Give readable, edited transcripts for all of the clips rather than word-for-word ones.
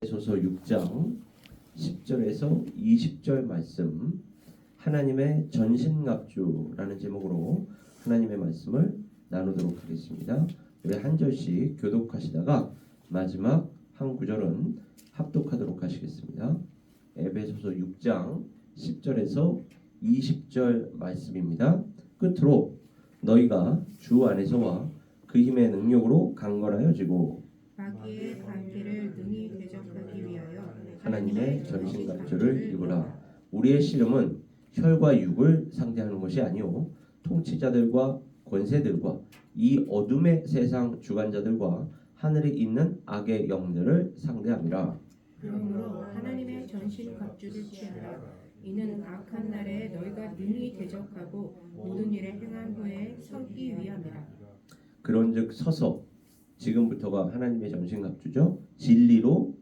에베소서 6장 10절에서 20절 말씀, 하나님의 전신갑주라는 제목으로 하나님의 말씀을 나누도록 하겠습니다. 우리 한 절씩 교독하시다가 마지막 한 구절은 합독하도록 하시겠습니다. 에베소서 6장 10절에서 20절 말씀입니다. 끝으로 너희가 주 안에서와 그 힘의 능력으로 강건하여지고 마귀의 관계를 능히 대적하기 위하여 하나님의 전신갑주를 입으라. 우리의 씨름은 혈과 육을 상대하는 것이 아니요 통치자들과 권세들과 이 어둠의 세상 주관자들과 하늘에 있는 악의 영들을 상대함이라. 그러므로 하나님의 전신 갑주를 취하라. 이는 악한 날에 너희가 능히 대적하고 모든 일에 행한 후에 서기 위함이라. 그런즉 서서, 지금부터가 하나님의 전신갑주죠. 진리로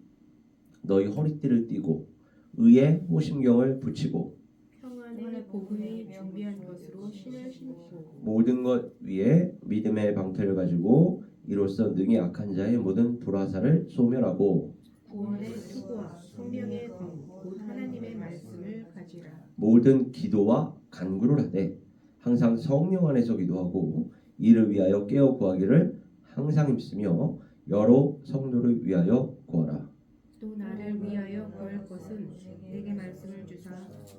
너희 허리띠를 띠고 의의 호심경을 붙이고 평안의 복음이 준비한 것으로 신을 신고 모든 것 위에 믿음의 방패를 가지고 이로써 능히 악한 자의 모든 불화살을 소멸하고 구원의 수고와 성령의 검 곧 하나님의 말씀을 가지라. 모든 기도와 간구를 하되 항상 성령 안에서 기도하고 이를 위하여 깨어 구하기를 항상 힘쓰며 여러 성도를 위하여 구하라. 또 나를 위하여 구할 것은 내게 말씀을 주사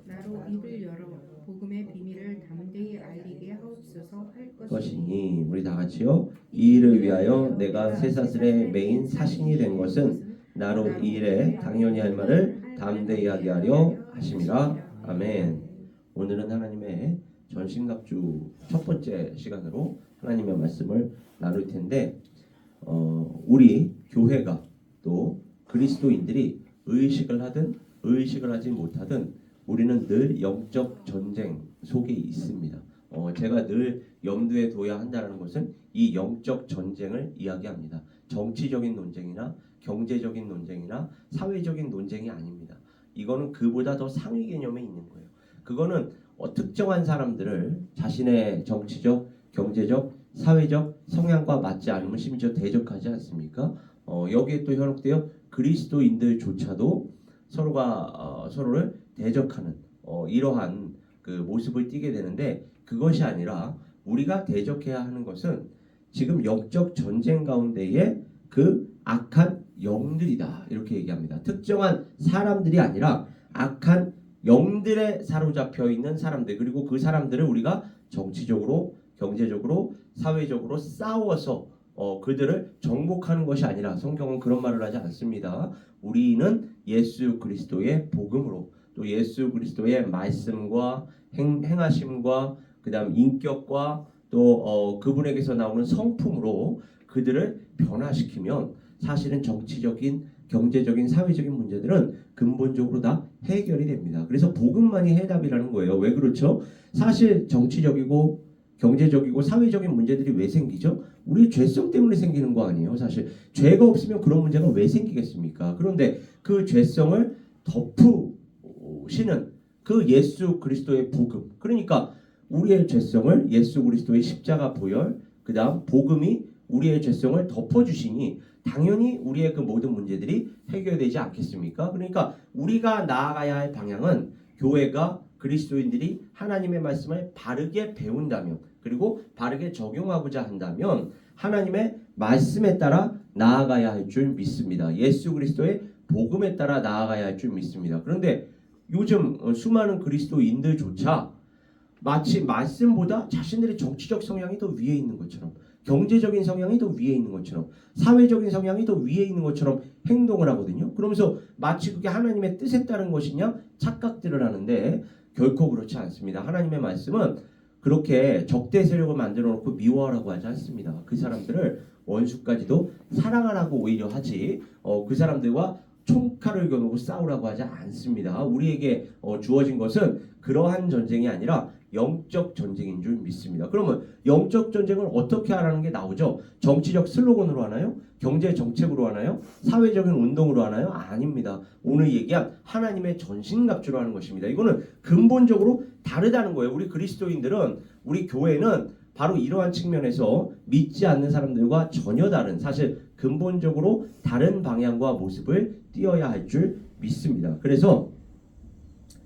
나로 입을 열어 복음의 비밀을 담대히 알리게 하옵소서 할 것이니. 우리 다 같이요. 이 일을 위하여 내가 쇠사슬의 메인 사신이 된 것은 나로 이 일에 당연히 할 말을 담대히 하게 하려 하심이라. 아멘. 오늘은 하나님의 전신갑주 첫 번째 시간으로 하나님의 말씀을 나눌 텐데, 우리 교회가 또 그리스도인들이 의식을 하든 의식을 하지 못하든 우리는 늘 영적 전쟁 속에 있습니다. 제가 늘 염두에 둬야 한다는 것은 이 영적 전쟁을 이야기합니다. 정치적인 논쟁이나 경제적인 논쟁이나 사회적인 논쟁이 아닙니다. 이거는 그보다 더 상위 개념에 있는 거예요. 그거는 특정한 사람들을 자신의 정치적, 경제적, 사회적 성향과 맞지 않으면 심지어 대적하지 않습니까? 여기에 또 현혹되어 그리스도인들조차도 서로가 서로를 대적하는 이러한 그 모습을 띠게 되는데, 그것이 아니라 우리가 대적해야 하는 것은 지금 영적 전쟁 가운데의 그 악한 영들이다, 이렇게 얘기합니다. 특정한 사람들이 아니라 악한 영들에 사로잡혀 있는 사람들, 그리고 그 사람들을 우리가 정치적으로, 경제적으로, 사회적으로 싸워서 그들을 정복하는 것이 아니라, 성경은 그런 말을 하지 않습니다. 우리는 예수 그리스도의 복음으로, 또 예수 그리스도의 말씀과 행하심과 그 다음 인격과 또 그분에게서 나오는 성품으로 그들을 변화시키면 사실은 정치적인, 경제적인, 사회적인 문제들은 근본적으로 다 해결이 됩니다. 그래서 복음만이 해답이라는 거예요. 왜 그렇죠? 사실 정치적이고 경제적이고 사회적인 문제들이 왜 생기죠? 우리 죄성 때문에 생기는 거 아니에요. 사실 죄가 없으면 그런 문제가 왜 생기겠습니까? 그런데 그 죄성을 덮으시는 그 예수 그리스도의 복음, 그러니까 우리의 죄성을 예수 그리스도의 십자가 보혈, 그 다음 복음이 우리의 죄성을 덮어주시니 당연히 우리의 그 모든 문제들이 해결되지 않겠습니까? 그러니까 우리가 나아가야 할 방향은 교회가, 그리스도인들이 하나님의 말씀을 바르게 배운다면, 그리고 바르게 적용하고자 한다면 하나님의 말씀에 따라 나아가야 할 줄 믿습니다. 예수 그리스도의 복음에 따라 나아가야 할 줄 믿습니다. 그런데 요즘 수많은 그리스도인들조차 마치 말씀보다 자신들의 정치적 성향이 더 위에 있는 것처럼, 경제적인 성향이 더 위에 있는 것처럼, 사회적인 성향이 더 위에 있는 것처럼 행동을 하거든요. 그러면서 마치 그게 하나님의 뜻에 따른 것이냐 착각들을 하는데, 결코 그렇지 않습니다. 하나님의 말씀은 그렇게 적대 세력을 만들어 놓고 미워하라고 하지 않습니다. 그 사람들을 원수까지도 사랑하라고 오히려 하지, 그 사람들과 총칼을 겨누고 싸우라고 하지 않습니다. 우리에게 주어진 것은 그러한 전쟁이 아니라 영적 전쟁인 줄 믿습니다. 그러면 영적 전쟁을 어떻게 하라는 게 나오죠? 정치적 슬로건으로 하나요? 경제 정책으로 하나요? 사회적인 운동으로 하나요? 아닙니다. 오늘 얘기한 하나님의 전신갑주로 하는 것입니다. 이거는 근본적으로 다르다는 거예요. 우리 그리스도인들은, 우리 교회는 바로 이러한 측면에서 믿지 않는 사람들과 전혀 다른, 사실 근본적으로 다른 방향과 모습을 띄어야 할 줄 믿습니다. 그래서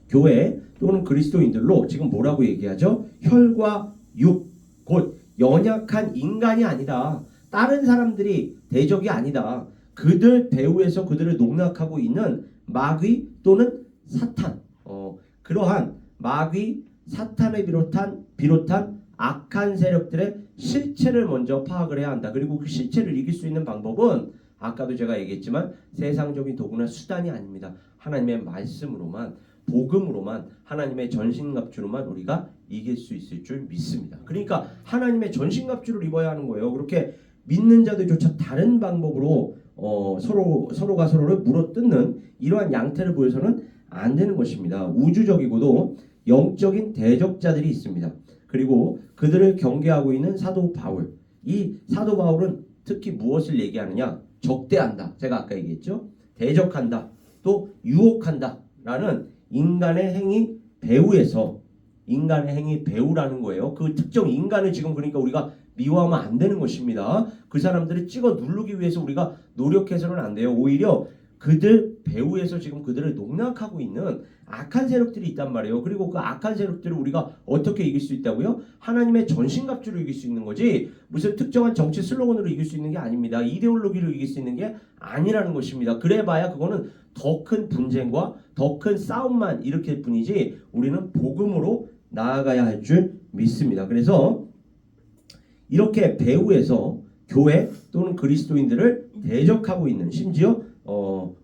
교회 또는 그리스도인들로 지금 뭐라고 얘기하죠? 혈과 육, 곧 연약한 인간이 아니다. 다른 사람들이 대적이 아니다. 그들 배후에서 그들을 농락하고 있는 마귀 또는 사탄, 그러한 마귀, 사탄을 비롯한 악한 세력들의 실체를 먼저 파악을 해야 한다. 그리고 그 실체를 이길 수 있는 방법은 아까도 제가 얘기했지만 세상적인 도구나 수단이 아닙니다. 하나님의 말씀으로만, 복음으로만, 하나님의 전신갑주로만 우리가 이길 수 있을 줄 믿습니다. 그러니까 하나님의 전신갑주를 입어야 하는 거예요. 그렇게 믿는 자들조차 다른 방법으로 서로가 서로를 물어뜯는 이러한 양태를 보여서는 안 되는 것입니다. 우주적이고도 영적인 대적자들이 있습니다. 그리고 그들을 경계하고 있는 사도 바울. 이 사도 바울은 특히 무엇을 얘기하느냐? 적대한다. 제가 아까 얘기했죠. 대적한다. 또 유혹한다. 라는 인간의 행위 배후에서, 인간의 행위 배후라는 거예요. 그 특정 인간을 지금 그러니까 우리가 미워하면 안 되는 것입니다. 그 사람들을 찍어 누르기 위해서 우리가 노력해서는 안 돼요. 오히려 그들 배후에서 지금 그들을 농락하고 있는 악한 세력들이 있단 말이에요. 그리고 그 악한 세력들을 우리가 어떻게 이길 수 있다고요? 하나님의 전신갑주로 이길 수 있는 거지, 무슨 특정한 정치 슬로건으로 이길 수 있는 게 아닙니다. 이데올로기로 이길 수 있는 게 아니라는 것입니다. 그래봐야 그거는 더 큰 분쟁과 더 큰 싸움만 일으킬 뿐이지 우리는 복음으로 나아가야 할 줄 믿습니다. 그래서 이렇게 배후에서 교회 또는 그리스도인들을 대적하고 있는, 심지어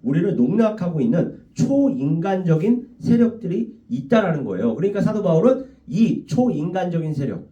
우리를 농락하고 있는 초인간적인 세력들이 있다라는 거예요. 그러니까 사도 바울은 이 초인간적인 세력,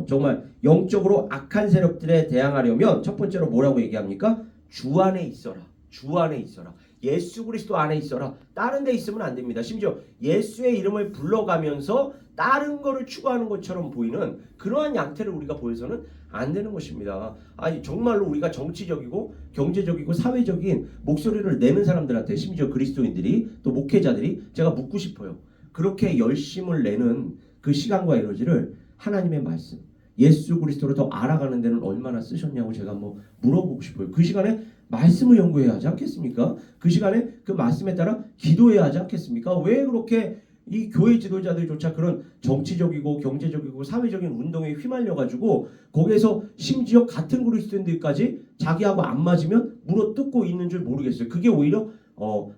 정말 영적으로 악한 세력들에 대항하려면 첫 번째로 뭐라고 얘기합니까? 주 안에 있어라. 주 안에 있어라. 예수 그리스도 안에 있어라. 다른 데 있으면 안 됩니다. 심지어 예수의 이름을 불러가면서 다른 거를 추구하는 것처럼 보이는 그러한 양태를 우리가 보여서는 안 되는 것입니다. 아니 정말로 우리가 정치적이고 경제적이고 사회적인 목소리를 내는 사람들한테, 심지어 그리스도인들이 또 목회자들이 제가 묻고 싶어요. 그렇게 열심을 내는 그 시간과 에너지를 하나님의 말씀, 예수 그리스도를 더 알아가는 데는 얼마나 쓰셨냐고 제가 한번 물어보고 싶어요. 그 시간에 말씀을 연구해야 하지 않겠습니까? 그 시간에 그 말씀에 따라 기도해야 하지 않겠습니까? 왜 그렇게 이 교회 지도자들조차 그런 정치적이고 경제적이고 사회적인 운동에 휘말려가지고 거기에서 심지어 같은 그리스도인들까지 자기하고 안 맞으면 물어뜯고 있는 줄 모르겠어요. 그게 오히려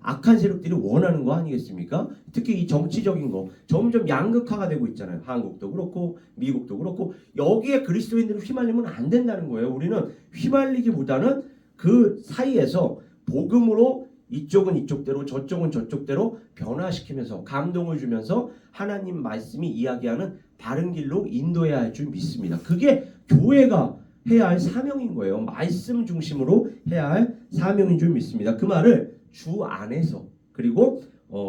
악한 세력들이 원하는 거 아니겠습니까? 특히 이 정치적인 거 점점 양극화가 되고 있잖아요. 한국도 그렇고 미국도 그렇고. 여기에 그리스도인들을 휘말리면 안 된다는 거예요. 우리는 휘말리기보다는 그 사이에서 복음으로 이쪽은 이쪽대로 저쪽은 저쪽대로 변화시키면서 감동을 주면서 하나님 말씀이 이야기하는 바른 길로 인도해야 할 줄 믿습니다. 그게 교회가 해야 할 사명인 거예요. 말씀 중심으로 해야 할 사명인 줄 믿습니다. 그 말을 주 안에서, 그리고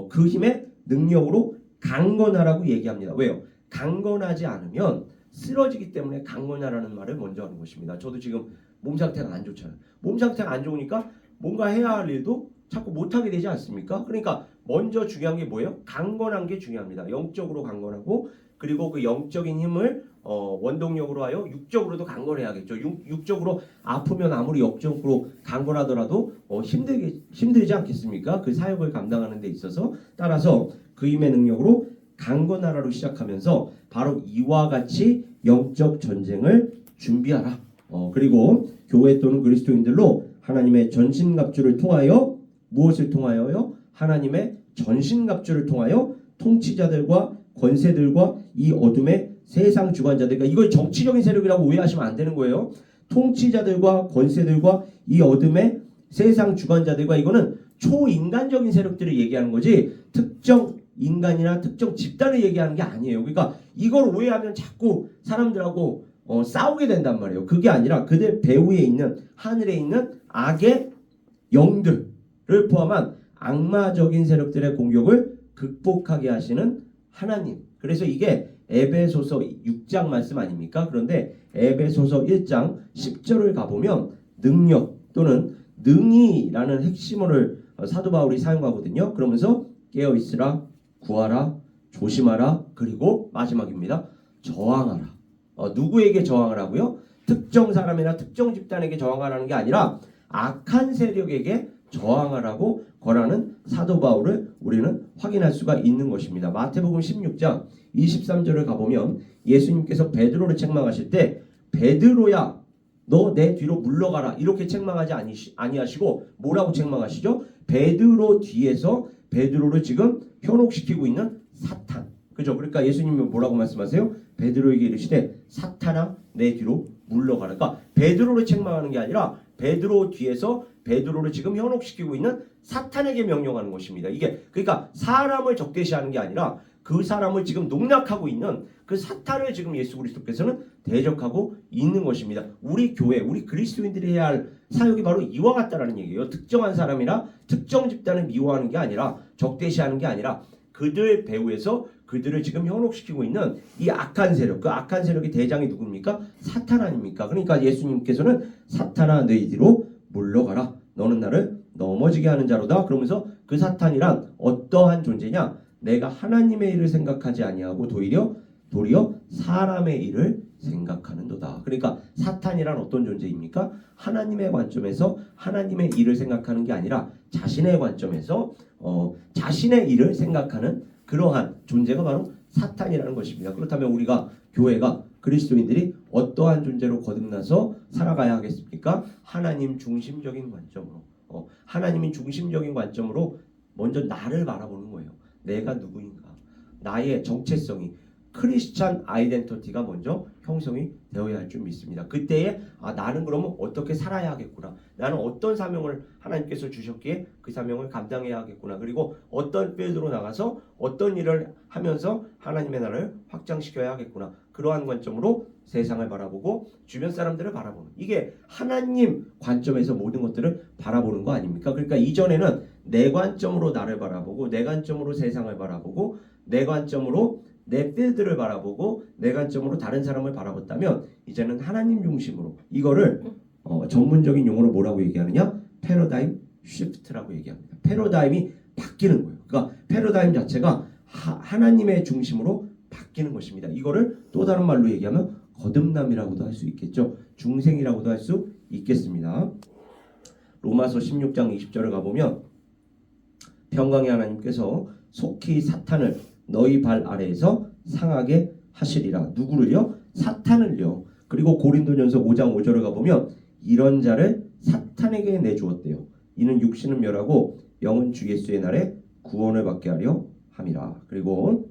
그 힘의 능력으로 강건하라고 얘기합니다. 왜요? 강건하지 않으면 쓰러지기 때문에 강건하라는 말을 먼저 하는 것입니다. 저도 지금 몸 상태가 안 좋잖아요. 몸 상태가 안 좋으니까 뭔가 해야 할 일도 자꾸 못하게 되지 않습니까? 그러니까 먼저 중요한 게 뭐예요? 강건한 게 중요합니다. 영적으로 강건하고, 그리고 그 영적인 힘을 원동력으로 하여 육적으로도 강건해야겠죠. 육적으로 아프면 아무리 영적으로 강건하더라도 힘들지 않겠습니까? 그 사역을 감당하는 데 있어서. 따라서 그 힘의 능력으로 강건하라로 시작하면서 바로 이와 같이 영적 전쟁을 준비하라. 그리고 교회 또는 그리스도인들로 하나님의 전신갑주를 통하여, 무엇을 통하여요? 하나님의 전신갑주를 통하여 통치자들과 권세들과 이 어둠의 세상 주관자들, 그러니까 이걸 정치적인 세력이라고 오해하시면 안 되는 거예요. 통치자들과 권세들과 이 어둠의 세상 주관자들과, 이거는 초인간적인 세력들을 얘기하는 거지 특정 인간이나 특정 집단을 얘기하는 게 아니에요. 그러니까 이걸 오해하면 자꾸 사람들하고 싸우게 된단 말이에요. 그게 아니라 그들 배후에 있는, 하늘에 있는 악의 영들을 포함한 악마적인 세력들의 공격을 극복하게 하시는 하나님. 그래서 이게 에베소서 6장 말씀 아닙니까? 그런데 에베소서 1장 10절을 가보면 능력 또는 능히라는 핵심어를 사도 바울이 사용하거든요. 그러면서 깨어있으라, 구하라, 조심하라, 그리고 마지막입니다. 저항하라. 누구에게 저항을 하고요? 특정 사람이나 특정 집단에게 저항하라는 게 아니라 악한 세력에게 저항하라고 권하는 사도 바울을 우리는 확인할 수가 있는 것입니다. 마태복음 16장 23절을 가보면 예수님께서 베드로를 책망하실 때 베드로야 너 내 뒤로 물러가라 이렇게 책망하지 아니하시고 뭐라고 책망하시죠? 베드로 뒤에서 베드로를 지금 현혹시키고 있는 사탄. 그죠? 그러니까 예수님이 뭐라고 말씀하세요? 베드로에게 이르시되 사탄아 내 뒤로 물러가라. 그러니까 베드로를 책망하는 게 아니라 베드로 뒤에서 베드로를 지금 현혹시키고 있는 사탄에게 명령하는 것입니다. 이게 그러니까 사람을 적대시하는 게 아니라 그 사람을 지금 농락하고 있는 그 사탄을 지금 예수 그리스도께서는 대적하고 있는 것입니다. 우리 교회, 우리 그리스도인들이 해야 할 사역이 바로 이와 같다라는 얘기예요. 특정한 사람이나 특정 집단을 미워하는 게 아니라 적대시하는 게 아니라 그들 배후에서 그들을 지금 현혹시키고 있는 이 악한 세력, 그 악한 세력의 대장이 누굽니까? 사탄 아닙니까? 그러니까 예수님께서는 사탄아 내 뒤로 물러가라. 너는 나를 넘어지게 하는 자로다. 그러면서 그 사탄이란 어떠한 존재냐? 내가 하나님의 일을 생각하지 아니하고 도리어 사람의 일을 생각하는도다. 그러니까 사탄이란 어떤 존재입니까? 하나님의 관점에서 하나님의 일을 생각하는 게 아니라 자신의 관점에서 자신의 일을 생각하는 그러한 존재가 바로 사탄이라는 것입니다. 그렇다면 우리가 교회가 그리스도인들이 어떠한 존재로 거듭나서 살아가야 하겠습니까? 하나님 중심적인 관점으로 하나님이 중심적인 관점으로 먼저 나를 바라보는 거예요. 내가 누구인가? 나의 정체성이 크리스찬 아이덴티티가 먼저 형성이 되어야 할 줄 믿습니다. 그때에 나는 그러면 어떻게 살아야 하겠구나. 나는 어떤 사명을 하나님께서 주셨기에 그 사명을 감당해야 하겠구나. 그리고 어떤 필드로 나가서 어떤 일을 하면서 하나님의 나라를 확장시켜야 하겠구나. 그러한 관점으로 세상을 바라보고 주변 사람들을 바라보는 이게 하나님 관점에서 모든 것들을 바라보는 거 아닙니까? 그러니까 이전에는 내 관점으로 나를 바라보고 내 관점으로 세상을 바라보고 내 관점으로 내 필드를 바라보고 내 관점으로 다른 사람을 바라봤다면 이제는 하나님 중심으로 이거를 전문적인 용어로 뭐라고 얘기하느냐? 패러다임 시프트라고 얘기합니다. 패러다임이 바뀌는 거예요. 그러니까 패러다임 자체가 하나님의 중심으로 바뀌는 것입니다. 이거를 또 다른 말로 얘기하면 거듭남이라고도 할 수 있겠죠. 중생이라고도 할 수 있겠습니다. 로마서 16장 20절을 가보면 평강의 하나님께서 속히 사탄을 너희 발 아래에서 상하게 하시리라. 누구를요? 사탄을요. 그리고 고린도전서 5장 5절을 가보면 이런 자를 사탄에게 내주었대요. 이는 육신은 멸하고 영은 주 예수의 날에 구원을 받게 하려 함이라. 그리고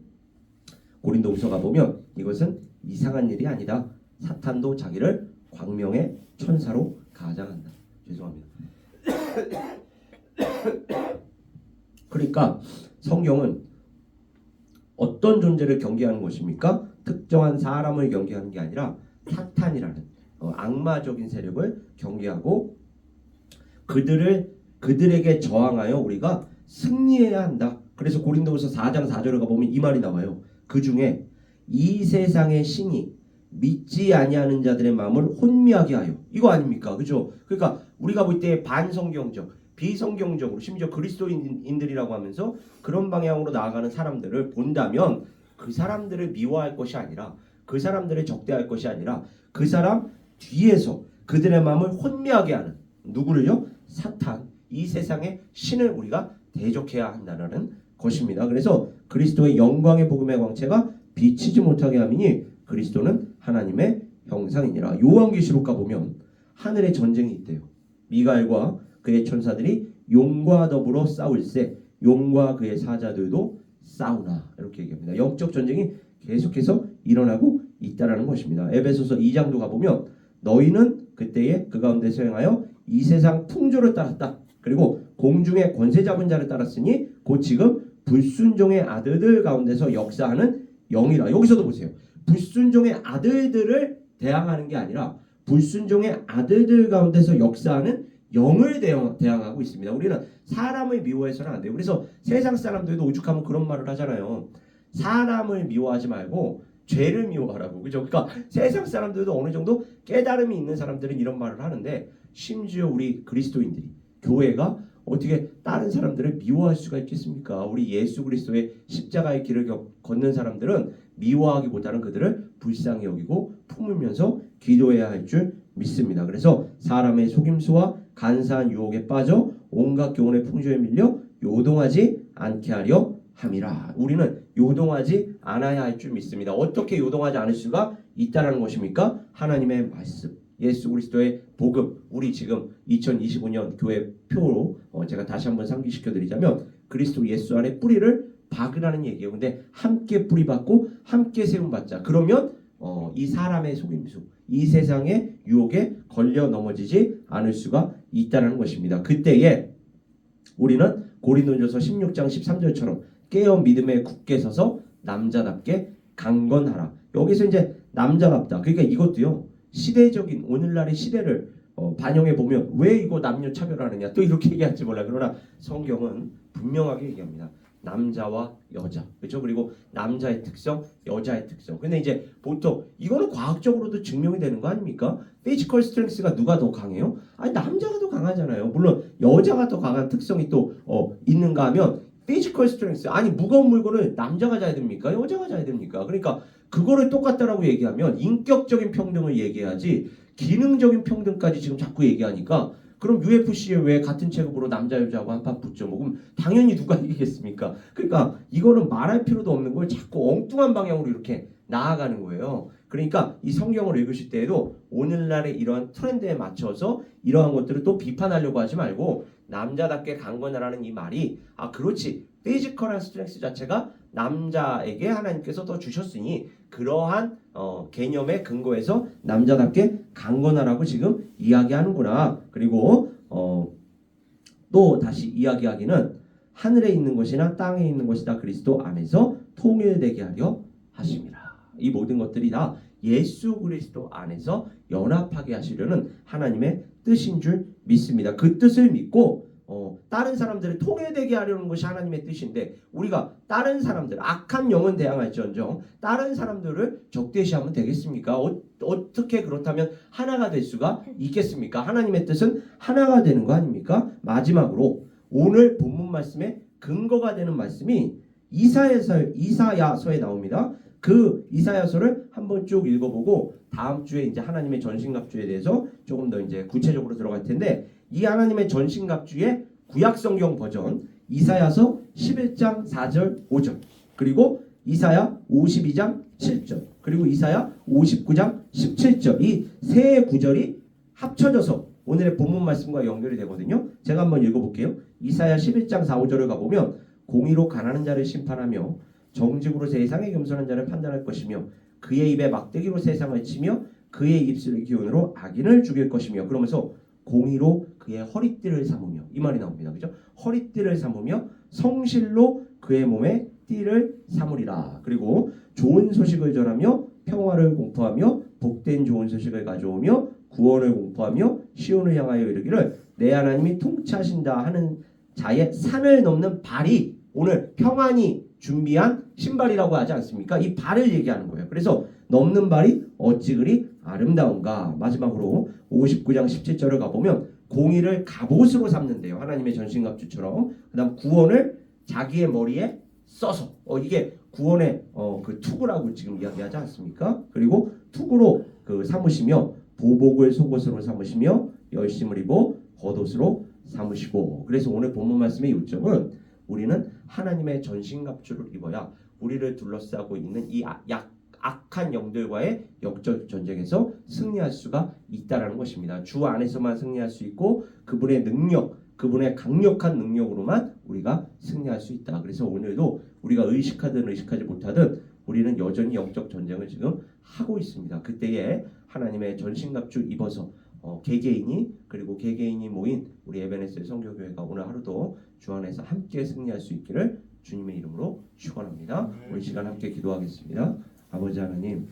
고린도후서 가보면 이것은 이상한 일이 아니다. 사탄도 자기를 광명의 천사로 가장한다. 죄송합니다. 그러니까 성경은 어떤 존재를 경계하는 것입니까? 특정한 사람을 경계하는 게 아니라 사탄이라는 악마적인 세력을 경계하고 그들에게 저항하여 우리가 승리해야 한다. 그래서 고린도후서 4장 4절을 가보면 이 말이 나와요. 그 중에 이 세상의 신이 믿지 아니하는 자들의 마음을 혼미하게 하여 이거 아닙니까? 그죠? 그러니까 우리가 볼 때 반성경적 비성경적으로 심지어 그리스도인들이라고 하면서 그런 방향으로 나아가는 사람들을 본다면 그 사람들을 미워할 것이 아니라 그 사람들을 적대할 것이 아니라 그 사람 뒤에서 그들의 마음을 혼미하게 하는 누구를요? 사탄, 이 세상의 신을 우리가 대적해야 한다는 것입니다. 그래서 그리스도의 영광의 복음의 광채가 비치지 못하게 함이니 그리스도는 하나님의 형상이니라. 요한계시록 가보면 하늘에 전쟁이 있대요. 미가엘과 그의 천사들이 용과 더불어 싸울세 용과 그의 사자들도 싸우나 이렇게 얘기합니다. 영적 전쟁이 계속해서 일어나고 있다라는 것입니다. 에베소서 2장도 가보면 너희는 그때에 그 가운데서 행하여 이 세상 풍조를 따랐다. 그리고 공중의 권세 잡은 자를 따랐으니 곧 지금 불순종의 아들들 가운데서 역사하는 영이라. 여기서도 보세요. 불순종의 아들들을 대항하는 게 아니라 불순종의 아들들 가운데서 역사하는 영을 대항하고 있습니다. 우리는 사람을 미워해서는 안 돼요. 그래서 세상 사람들도 오죽하면 그런 말을 하잖아요. 사람을 미워하지 말고 죄를 미워하라고. 그죠? 그러니까 세상 사람들도 어느 정도 깨달음이 있는 사람들은 이런 말을 하는데 심지어 우리 그리스도인들이 교회가 어떻게 다른 사람들을 미워할 수가 있겠습니까? 우리 예수 그리스도의 십자가의 길을 걷는 사람들은 미워하기보다는 그들을 불쌍히 여기고 품으면서 기도해야 할 줄 믿습니다. 그래서 사람의 속임수와 간사한 유혹에 빠져 온갖 교훈의 풍조에 밀려 요동하지 않게 하려 함이라. 우리는 요동하지 않아야 할 줄 믿습니다. 어떻게 요동하지 않을 수가 있다라는 것입니까? 하나님의 말씀, 예수 그리스도의 복음. 우리 지금 2025년 교회 표로 제가 다시 한번 상기시켜 드리자면 그리스도 예수 안에 뿌리를 박으라는 얘기예요. 근데 함께 뿌리 박고 함께 세움 받자. 그러면 이 사람의 속임수, 이 세상의 유혹에 걸려 넘어지지 않을 수가 있다는 것입니다. 그때에 우리는 고린도전서 16장 13절처럼 깨어 믿음에 굳게 서서 남자답게 강건하라. 여기서 이제 남자답다. 그러니까 이것도요. 시대적인 오늘날의 시대를 반영해 보면 왜 이거 남녀 차별하느냐 또 이렇게 얘기할지 몰라. 그러나 성경은 분명하게 얘기합니다. 남자와 여자, 그렇죠? 그리고 남자의 특성, 여자의 특성. 근데 이제 보통 이거는 과학적으로도 증명이 되는 거 아닙니까? 피지컬 스트렝스가 누가 더 강해요? 아니 남자가 더 강하잖아요. 물론 여자가 더 강한 특성이 또 있는가 하면 피지컬 스트렝스, 아니 무거운 물건을 남자가 져야 됩니까? 여자가 져야 됩니까? 그러니까 그거를 똑같다라고 얘기하면 인격적인 평등을 얘기해야지 기능적인 평등까지 지금 자꾸 얘기하니까 그럼 UFC에 왜 같은 체급으로 남자 여자하고 한판 붙죠? 그럼 당연히 누가 이기겠습니까? 그러니까 이거는 말할 필요도 없는 걸 자꾸 엉뚱한 방향으로 이렇게 나아가는 거예요. 그러니까 이 성경을 읽으실 때에도 오늘날의 이러한 트렌드에 맞춰서 이러한 것들을 또 비판하려고 하지 말고 남자답게 강건하라는 이 말이 그렇지 피지컬한 스트렝스 자체가 남자에게 하나님께서 더 주셨으니 그러한 개념의 근거에서 남자답게 강건하라고 지금 이야기하는구나. 그리고 또 다시 이야기하기는 하늘에 있는 것이나 땅에 있는 것이다 그리스도 안에서 통일되게 하려 하심이라. 이 모든 것들이 다 예수 그리스도 안에서 연합하게 하시려는 하나님의 뜻인 줄 믿습니다. 그 뜻을 믿고 다른 사람들을 통일되게 하려는 것이 하나님의 뜻인데 우리가 다른 사람들, 악한 영은 대항할지언정 다른 사람들을 적대시하면 되겠습니까? 어떻게 그렇다면 하나가 될 수가 있겠습니까? 하나님의 뜻은 하나가 되는 거 아닙니까? 마지막으로 오늘 본문 말씀의 근거가 되는 말씀이 이사야서에 나옵니다. 그 이사야서를 한번 쭉 읽어보고 다음 주에 이제 하나님의 전신갑주에 대해서 조금 더 이제 구체적으로 들어갈 텐데 이 하나님의 전신갑주의 구약성경 버전 이사야서 11장 4절 5절 그리고 이사야 52장 7절 그리고 이사야 59장 17절 이 세 구절이 합쳐져서 오늘의 본문 말씀과 연결이 되거든요. 제가 한번 읽어볼게요. 이사야 11장 4, 5절을 가보면 공의로 가난한 자를 심판하며 정직으로 세상에 겸손한 자를 판단할 것이며 그의 입에 막대기로 세상을 치며 그의 입술의 기운으로 악인을 죽일 것이며 그러면서 공의로 그의 허리띠를 삼으며 이 말이 나옵니다. 그죠? 허리띠를 삼으며 성실로 그의 몸에 띠를 삼으리라. 그리고 좋은 소식을 전하며 평화를 공포하며 복된 좋은 소식을 가져오며 구원을 공포하며 시온을 향하여 이르기를 내 하나님이 통치하신다 하는 자의 산을 넘는 발이 오늘 평안이 준비한 신발이라고 하지 않습니까? 이 발을 얘기하는 거예요. 그래서 넘는 발이 어찌 그리 아름다운가. 마지막으로 59장 17절을 가보면 공의를 갑옷으로 삼는데요. 하나님의 전신갑주처럼. 그 다음 구원을 자기의 머리에 써서 이게 구원의 그 투구라고 지금 이야기하지 않습니까? 그리고 투구로 그 삼으시며 보복을 속옷으로 삼으시며 열심을 입어 겉옷으로 삼으시고. 그래서 오늘 본문 말씀의 요점은 우리는 하나님의 전신갑주를 입어야 우리를 둘러싸고 있는 이 악한 영들과의 영적 전쟁에서 승리할 수가 있다라는 것입니다. 주 안에서만 승리할 수 있고 그분의 능력, 그분의 강력한 능력으로만 우리가 승리할 수 있다. 그래서 오늘도 우리가 의식하든 의식하지 못하든 우리는 여전히 영적 전쟁을 지금 하고 있습니다. 그때에 하나님의 전신갑주 입어서 개개인이 그리고 개개인이 모인 우리 에베네스 성교교회가 오늘 하루도 주 안에서 함께 승리할 수 있기를 주님의 이름으로 축원합니다. 우리 시간 함께 기도하겠습니다. 아버지 하나님,